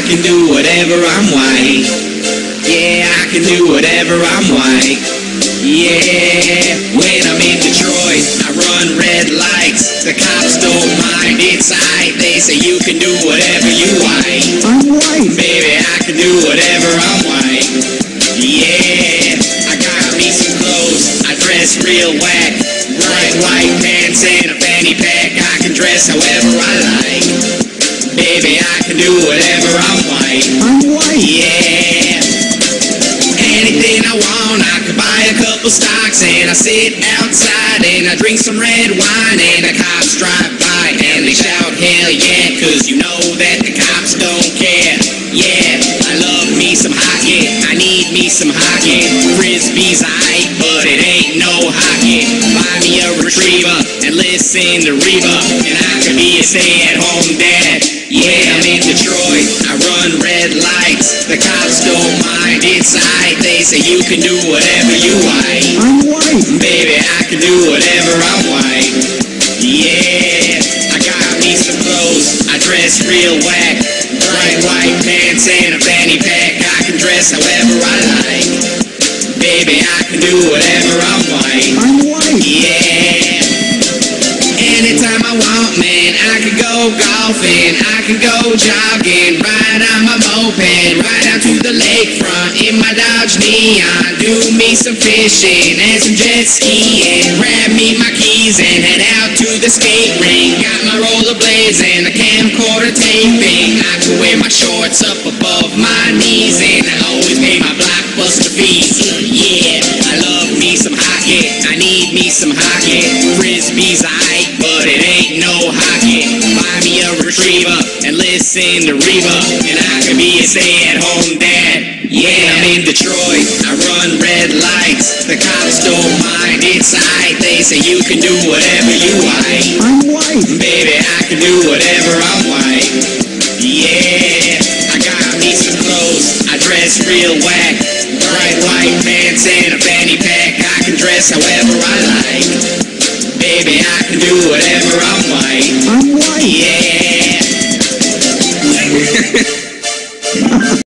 can do whatever, I'm white. Yeah, I can do whatever, I'm white. Yeah, when I'm in Detroit, I run red lights. The cops don't mind, it's aight. They say you can do whatever, you white. I'm white. Baby, I can do whatever, I'm white. Yeah, I got me some clothes, I dress real whack. Bright white pants and a fanny pack. I can dress however I like. Baby, I can do whatever, I'm white. I'm white. Yeah, anything I want, I could buy a couple stocks. And I sit outside and I drink some red wine. And the cops drive by and they shout hell yeah, cause you know that the cops don't care. Yeah, I love me some hockey, I need me some hockey. Frisbee's aight, but it ain't no hockey. Buy me a retriever and listen to Reba, and I could be a stay-at-home dad. Yeah, I'm in Detroit, I run red lights. The cops don't mind, it's aight. They say you can do whatever, you white. I'm white. Baby, I can do whatever, I'm white. Yeah, I got me some clothes, I dress real whack. Bright white pants and a fanny pack. I can dress however I like. Baby, I can do whatever, I'm white. I'm white. Yeah, anytime I want, man, I can go golfing, I can go jogging, ride on my moped, ride out to the lakefront in my Dodge Neon, do me some fishing and some jet skiing, grab me my keys and head out to the skate ring. Got my rollerblades and a camcorder taping. I can wear my shorts up above my knees and I always pay my Blockbuster fees. Yeah, I love me some hockey, I need me some hockey. Frisbee's aight, but it ain't no hockey. Buy me a retriever and listen to Reba, and I can be a stay-at-home dad. Yeah, I'm in Detroit, I run red lights. The cops don't mind, it's aight. They say you can do whatever, you white. I'm white. Baby, I can do whatever, I'm white. Yeah, I got me some clothes, I dress real whack. Bright white pants and a fanny pack. I can dress however